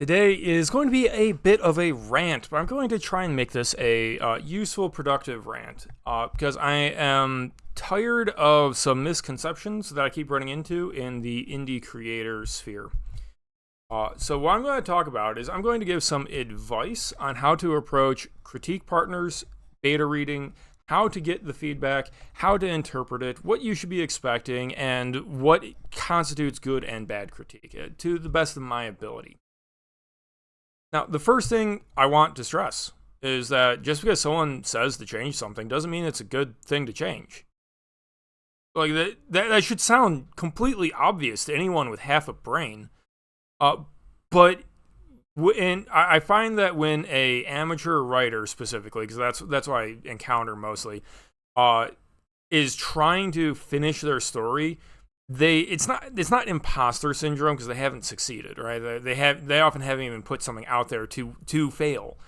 Today is going to be a bit of a rant, but I'm going to try and make this a useful, productive rant because I am tired of some misconceptions that I keep running into in the indie creator sphere. So what I'm going to talk about is I'm going to give some advice on how to approach critique partners, beta reading, how to get the feedback, how to interpret it, what you should be expecting, and what constitutes good and bad critique to the best of my ability. Now, the first thing I want to stress is that just because someone says to change something doesn't mean it's a good thing to change. Like that should sound completely obvious to anyone with half a brain. But I find that when a amateur writer specifically, because that's what I encounter mostly, is trying to finish their story, it's not imposter syndrome because they haven't succeeded, right? They often haven't even put something out there to fail.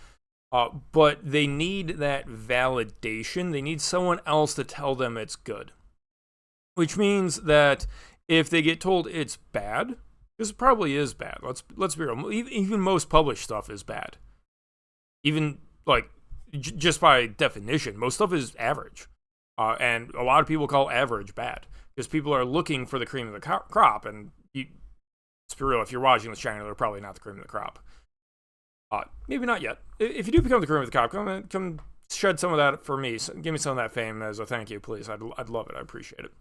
But they need that validation. They need someone else to tell them it's good. Which means that if they get told it's bad, because it probably is bad. Let's be real. Even most published stuff is bad. Even like just by definition, most stuff is average, and a lot of people call average bad because people are looking for the cream of the crop. And let's be real, if you're watching this channel, they're probably not the cream of the crop. Maybe not yet. If you do become the cream of the crop, come shed some of that for me. So give me some of that fame as a thank you, please. I'd love it. I appreciate it.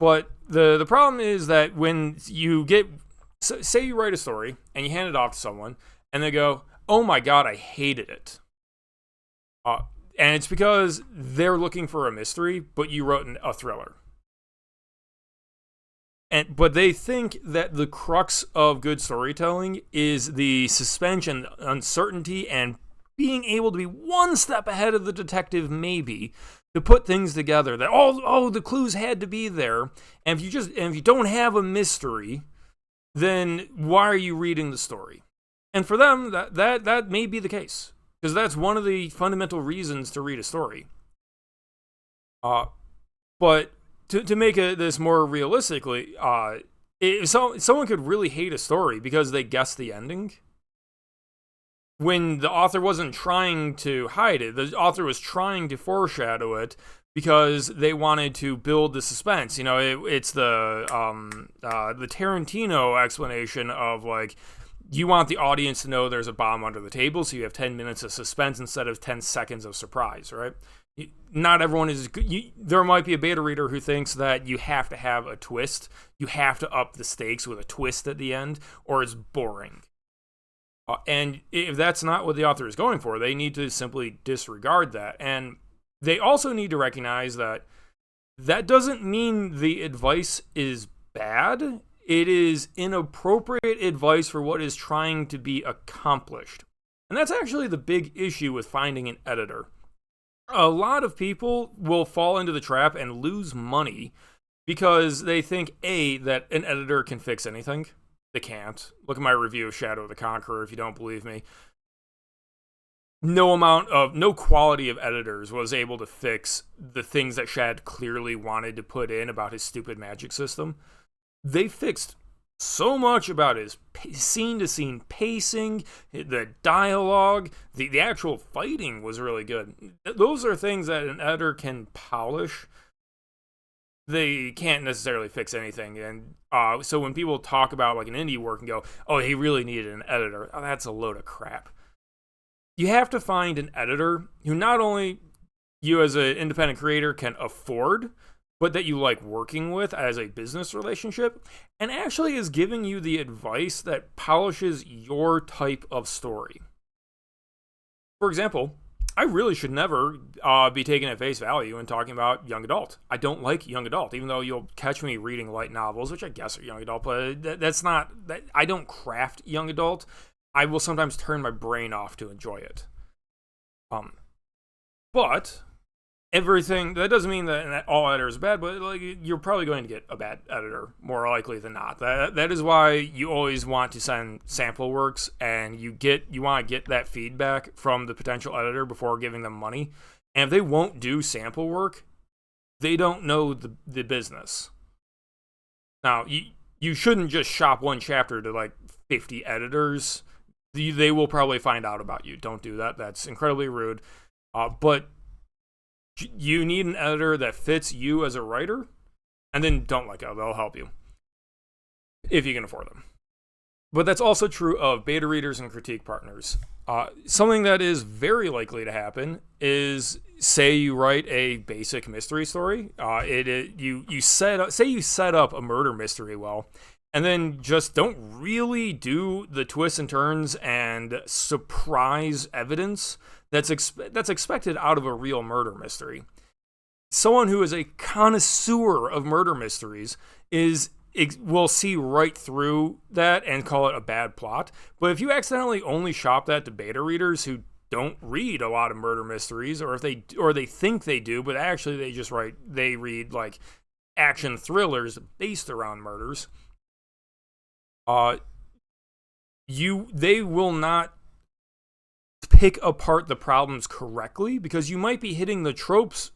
But the problem is that when you say you write a story and you hand it off to someone and they go, "Oh my god, I hated it," and it's because they're looking for a mystery, but you wrote a thriller. But they think that the crux of good storytelling is the suspense and uncertainty and being able to be one step ahead of the detective, maybe, to put things together. That the clues had to be there, and if you don't have a mystery, then why are you reading the story? And for them, that may be the case, because that's one of the fundamental reasons to read a story. But to make this more realistically, if someone could really hate a story because they guessed the ending, when the author wasn't trying to hide it, the author was trying to foreshadow it because they wanted to build the suspense. You know, it's the Tarantino explanation of, like, you want the audience to know there's a bomb under the table, so you have 10 minutes of suspense instead of 10 seconds of surprise, right? Not everyone is good. There might be a beta reader who thinks that you have to have a twist. You have to up the stakes with a twist at the end, or it's boring. And if that's not what the author is going for, they need to simply disregard that. And they also need to recognize that that doesn't mean the advice is bad. It is inappropriate advice for what is trying to be accomplished. And that's actually the big issue with finding an editor. A lot of people will fall into the trap and lose money because they think, A, that an editor can fix anything. They can't. Look at my review of Shadow of the Conqueror if you don't believe me. No quality of editors was able to fix the things that Shad clearly wanted to put in about his stupid magic system. They fixed so much about his scene-to-scene pacing, the dialogue, the actual fighting was really good. Those are things that an editor can polish. They can't necessarily fix anything. And so when people talk about like an indie work and go, "Oh, he really needed an editor," that's a load of crap. You have to find an editor who not only you as an independent creator can afford, but that you like working with as a business relationship, and actually is giving you the advice that polishes your type of story. For example, I really should never be taken at face value in talking about young adult. I don't like young adult, even though you'll catch me reading light novels, which I guess are young adult, but that's not, I don't craft young adult. I will sometimes turn my brain off to enjoy it. But everything, that doesn't mean that all editors are bad, but like, you're probably going to get a bad editor, more likely than not. That is why you always want to send sample works, and you want to get that feedback from the potential editor before giving them money. And if they won't do sample work, they don't know the business. Now, you shouldn't just shop one chapter to like 50 editors. They will probably find out about you. Don't do that. That's incredibly rude. But you need an editor that fits you as a writer, and then don't let go. They'll help you if you can afford them. But that's also true of beta readers and critique partners. Something that is very likely to happen is, say you write a basic mystery story. You set up a murder mystery well, and then just don't really do the twists and turns and surprise evidence that's expected out of a real murder mystery. Someone who is a connoisseur of murder mysteries will see right through that and call it a bad plot. But if you accidentally only shop that to beta readers who don't read a lot of murder mysteries, or they think they do, but actually they read like action thrillers based around murders, they will not pick apart the problems correctly, because you might be hitting the tropes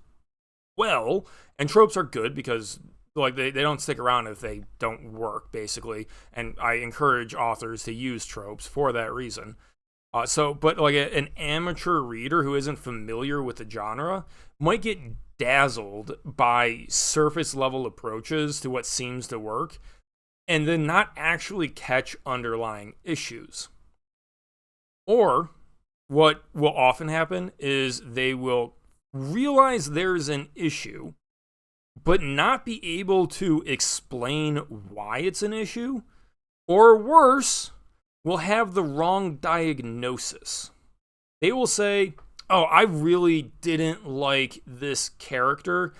well, and tropes are good because like they don't stick around if they don't work, basically, and I encourage authors to use tropes for that reason. But like an amateur reader who isn't familiar with the genre might get dazzled by surface level approaches to what seems to work, and then not actually catch underlying issues. Or what will often happen is they will realize there's an issue, but not be able to explain why it's an issue, or worse, will have the wrong diagnosis. They will say, oh, I really didn't like this character.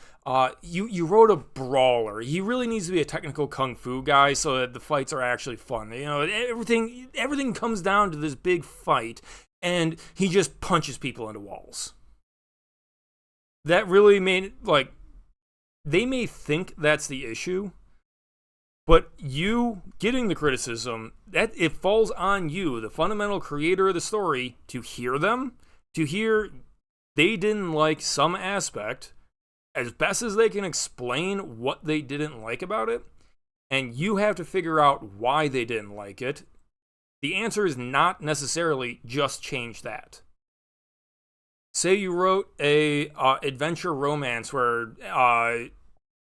You wrote a brawler. He really needs to be a technical kung fu guy so that the fights are actually fun. You know, everything comes down to this big fight, and he just punches people into walls. That really made, like, they may think that's the issue, but you getting the criticism, that it falls on you, the fundamental creator of the story, to hear them, to hear they didn't like some aspect, as best as they can explain what they didn't like about it, and you have to figure out why they didn't like it. The answer is not necessarily just change that. Say you wrote a adventure romance where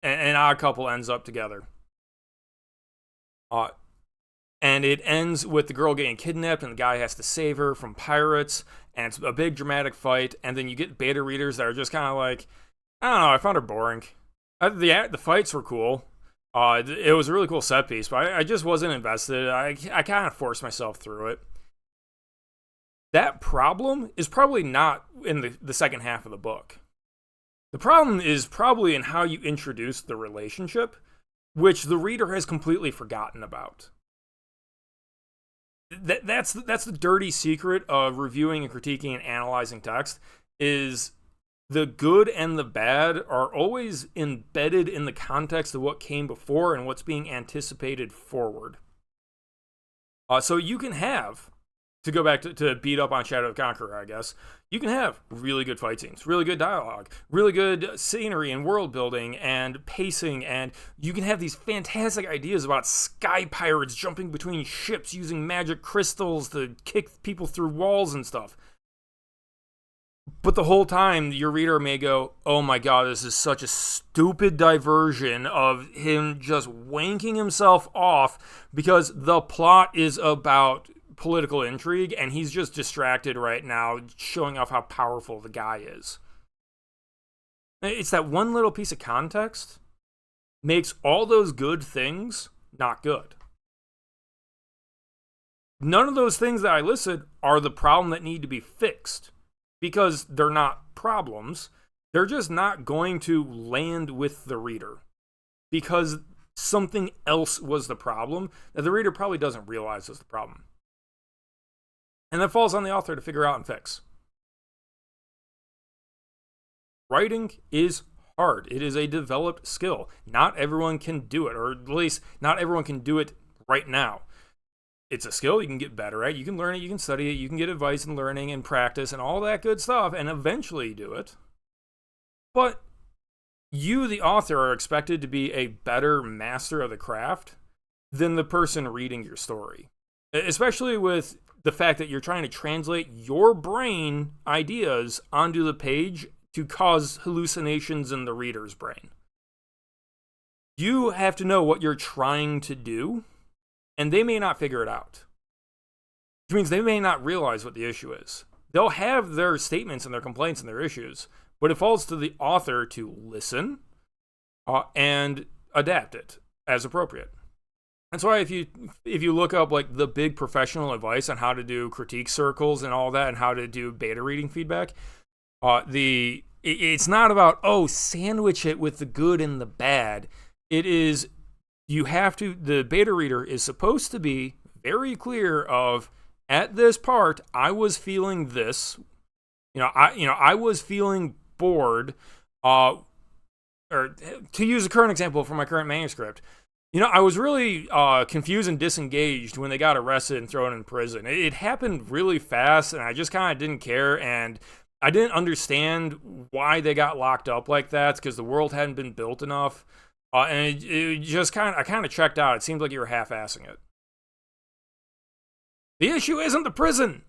an odd couple ends up together. And it ends with the girl getting kidnapped and the guy has to save her from pirates, and it's a big dramatic fight, and then you get beta readers that are just kind of like, I don't know, I found her boring. The fights were cool. It was a really cool set piece, but I just wasn't invested. I kind of forced myself through it. That problem is probably not in the second half of the book. The problem is probably in how you introduce the relationship, which the reader has completely forgotten about. That's the dirty secret of reviewing and critiquing and analyzing text, is the good and the bad are always embedded in the context of what came before and what's being anticipated forward. So you can have, to go back to beat up on Shadow of the Conqueror, I guess, you can have really good fight scenes, really good dialogue, really good scenery and world building and pacing, and you can have these fantastic ideas about sky pirates jumping between ships using magic crystals to kick people through walls and stuff. But the whole time, your reader may go, oh my god, this is such a stupid diversion of him just wanking himself off because the plot is about political intrigue, and he's just distracted right now, showing off how powerful the guy is. It's that one little piece of context makes all those good things not good. None of those things that I listed are the problem that need to be fixed, because they're not problems. They're just not going to land with the reader, because something else was the problem that the reader probably doesn't realize is the problem. And that falls on the author to figure out and fix. Writing is hard. It is a developed skill. Not everyone can do it, or at least not everyone can do it right now. It's a skill you can get better at. You can learn it, you can study it, you can get advice and learning and practice and all that good stuff, and eventually do it. But you, the author, are expected to be a better master of the craft than the person reading your story. Especially with the fact that you're trying to translate your brain ideas onto the page to cause hallucinations in the reader's brain. You have to know what you're trying to do, and they may not figure it out. Which means they may not realize what the issue is. They'll have their statements and their complaints and their issues, but it falls to the author to listen and adapt it as appropriate. That's why if you look up like the big professional advice on how to do critique circles and all that and how to do beta reading feedback, it's not about, sandwich it with the good and the bad. It is, the beta reader is supposed to be very clear of, at this part, I was feeling this. I was feeling bored. Or to use a current example from my current manuscript, I was really confused and disengaged when they got arrested and thrown in prison. It happened really fast, and I just kind of didn't care, and I didn't understand why they got locked up like that, because the world hadn't been built enough. And it just I kind of checked out. It seemed like you were half-assing it. The issue isn't the prison.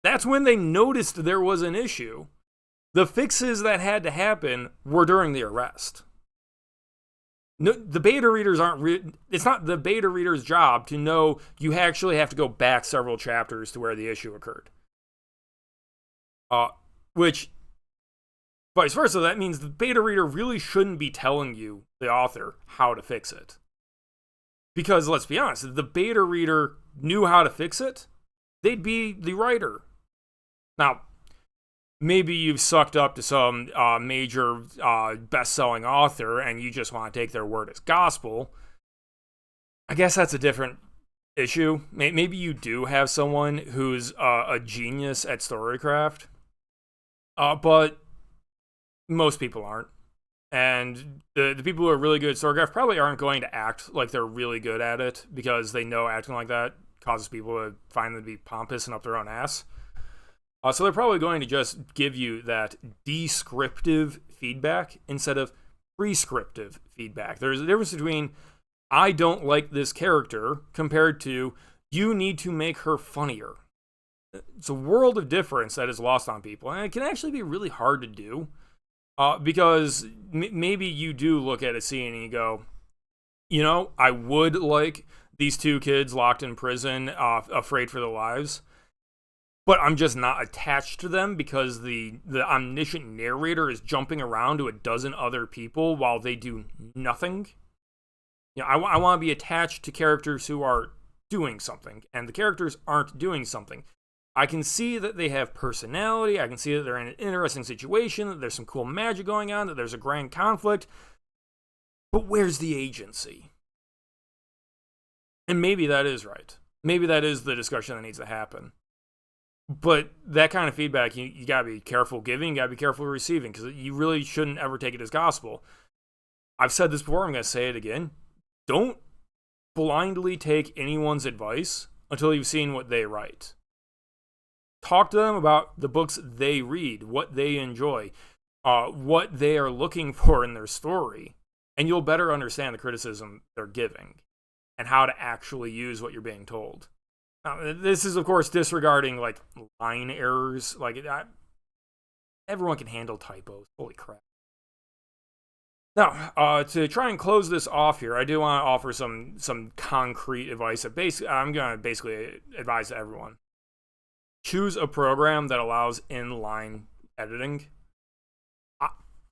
That's when they noticed there was an issue. The fixes that had to happen were during the arrest. No, the beta readers it's not the beta reader's job to know you actually have to go back several chapters to where the issue occurred. Which, vice versa, that means the beta reader really shouldn't be telling you, the author, how to fix it. Because, let's be honest, if the beta reader knew how to fix it, they'd be the writer. Now, maybe you've sucked up to some major best-selling author and you just want to take their word as gospel. I guess that's a different issue. Maybe you do have someone who's a genius at storycraft, but most people aren't. And the people who are really good at storycraft probably aren't going to act like they're really good at it, because they know acting like that causes people to find them to be pompous and up their own ass. So they're probably going to just give you that descriptive feedback instead of prescriptive feedback. There's a difference between, I don't like this character, compared to, you need to make her funnier. It's a world of difference that is lost on people, and it can actually be really hard to do. Because maybe you do look at a scene and you go, I would like these two kids locked in prison, afraid for their lives, but I'm just not attached to them because the omniscient narrator is jumping around to a dozen other people while they do nothing. I want to be attached to characters who are doing something, and the characters aren't doing something. I can see that they have personality, I can see that they're in an interesting situation, that there's some cool magic going on, that there's a grand conflict, but where's the agency? And maybe that is right. Maybe that is the discussion that needs to happen. But that kind of feedback, you gotta be careful giving, you gotta be careful receiving, because you really shouldn't ever take it as gospel. I've said this before, I'm gonna say it again. Don't blindly take anyone's advice until you've seen what they write. Talk to them about the books they read, what they enjoy, what they are looking for in their story, and you'll better understand the criticism they're giving and how to actually use what you're being told. Now, this is, of course, disregarding like line errors. Everyone can handle typos. Holy crap. Now, to try and close this off here, I do want to offer some concrete advice that I'm going to basically advise to everyone. Choose a program that allows inline editing.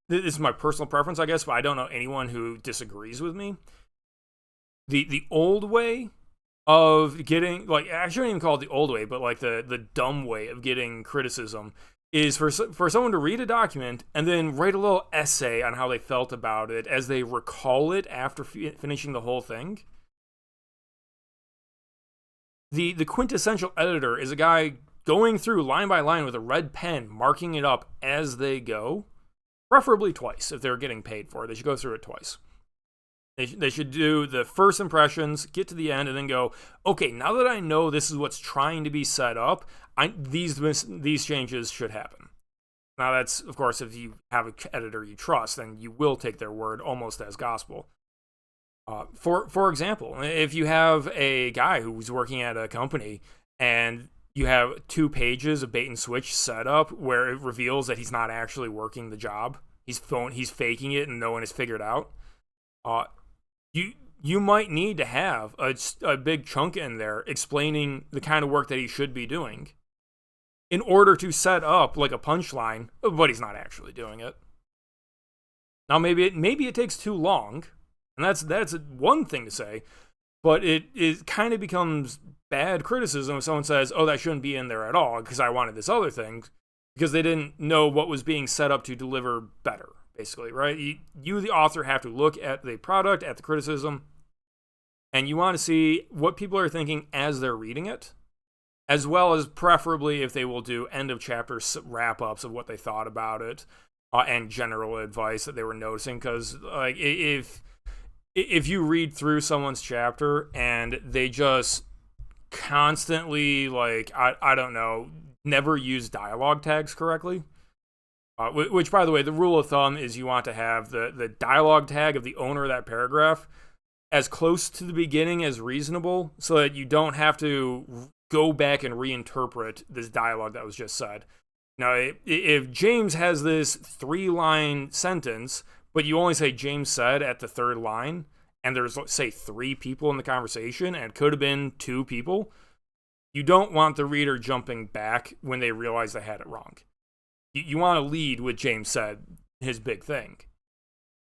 This is my personal preference, I guess, but I don't know anyone who disagrees with me. The old way of getting, I shouldn't even call it the old way, but the dumb way of getting criticism is for someone to read a document and then write a little essay on how they felt about it as they recall it after finishing the whole thing. The quintessential editor is a guy going through line by line with a red pen, marking it up as they go, preferably twice. If they're getting paid for it, they should go through it twice. They should do the first impressions, get to the end, and then go, okay, now that I know this is what's trying to be set up, these changes should happen. Now that's, of course, if you have an editor you trust, then you will take their word almost as gospel. For example, if you have a guy who's working at a company and you have 2 pages of bait and switch set up where it reveals that he's not actually working the job, he's faking it and no one has figured out. You might need to have a big chunk in there explaining the kind of work that he should be doing in order to set up like a punchline, but he's not actually doing it. Now maybe it takes too long, and that's one thing to say, but it kind of becomes bad criticism if someone says, "Oh, that shouldn't be in there at all because I wanted this other thing," because they didn't know what was being set up to deliver better, basically, right? You the author, have to look at the product, at the criticism, and you want to see what people are thinking as they're reading it, as well as preferably if they will do end of chapter wrap-ups of what they thought about it, and general advice that they were noticing. Because like if you read through someone's chapter and they just constantly, like, I don't know, never use dialogue tags correctly, which, by the way, the rule of thumb is you want to have the dialogue tag of the owner of that paragraph as close to the beginning as reasonable, so that you don't have to go back and reinterpret this dialogue that was just said. Now, if James has this 3-line sentence, but you only say James said at the 3rd line, and there's, say, 3 people in the conversation, and it could have been 2 people, you don't want the reader jumping back when they realize they had it wrong. You want to lead with James said, his big thing,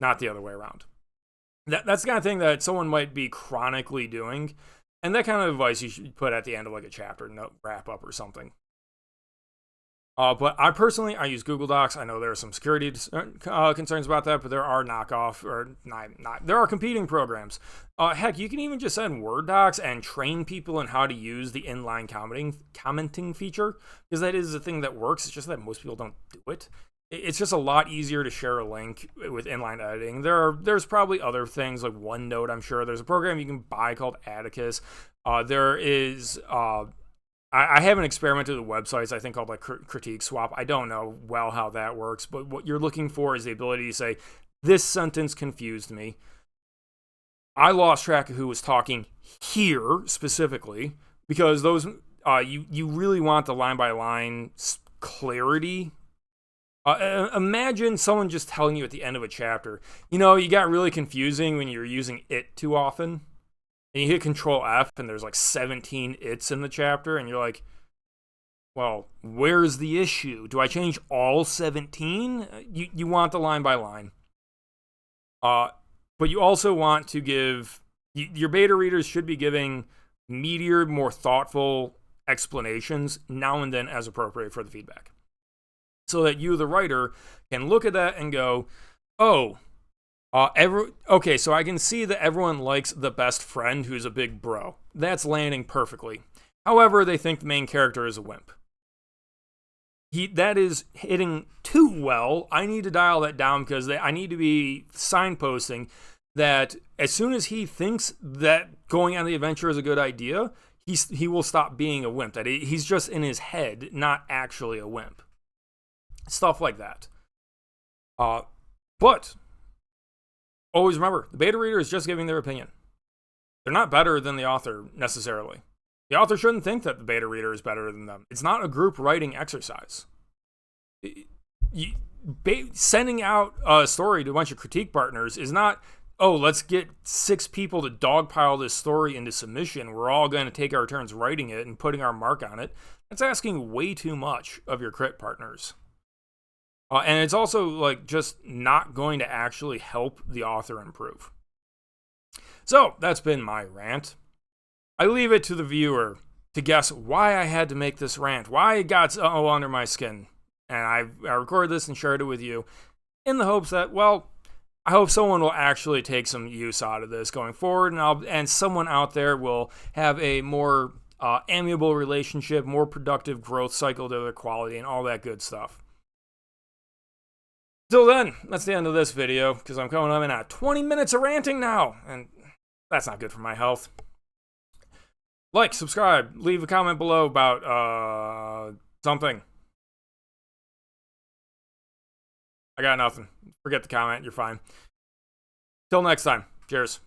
not the other way around. That's the kind of thing that someone might be chronically doing, and that kind of advice you should put at the end of like a chapter note wrap up or something. But I use Google Docs. I know there are some security concerns about that, but there are there are competing programs. Heck, you can even just send Word docs and train people in how to use the inline commenting feature, because that is the thing that works. It's just that most people don't do it. It's just a lot easier to share a link with inline editing. There's probably other things like OneNote, I'm sure. There's a program you can buy called Atticus. There is... I haven't experimented with websites, I think, called like Critique Swap. I don't know well how that works, but what you're looking for is the ability to say, this sentence confused me. I lost track of who was talking here specifically, because those you really want the line-by-line clarity. Imagine someone just telling you at the end of a chapter, you got really confusing when you're using it too often. And you hit Control F, and there's like 17 its in the chapter, and you're like, well, where's the issue? Do I change all 17? You want the line by line. But you also want to give... Your beta readers should be giving meatier, more thoughtful explanations now and then as appropriate for the feedback. So that you, the writer, can look at that and go, oh... okay, so I can see that everyone likes the best friend who's a big bro. That's landing perfectly. However, they think the main character is a wimp. That is hitting too well. I need to dial that down, because I need to be signposting that as soon as he thinks that going on the adventure is a good idea, he will stop being a wimp. That he's just in his head, not actually a wimp. Stuff like that. But... always remember, the beta reader is just giving their opinion. They're not better than the author, necessarily. The author shouldn't think that the beta reader is better than them. It's not a group writing exercise. Sending out a story to a bunch of critique partners is not, oh, let's get 6 people to dogpile this story into submission. We're all going to take our turns writing it and putting our mark on it. That's asking way too much of your crit partners. And it's also like just not going to actually help the author improve. So that's been my rant. I leave it to the viewer to guess why I had to make this rant, why it got so under my skin. And I recorded this and shared it with you in the hopes that, well, I hope someone will actually take some use out of this going forward, and someone out there will have a more amiable relationship, more productive growth cycle to their quality, and all that good stuff. Till then, that's the end of this video, because I'm coming up in at 20 minutes of ranting now, and that's not good for my health. Like, subscribe, leave a comment below about, something. I got nothing. Forget the comment, you're fine. Till next time, cheers.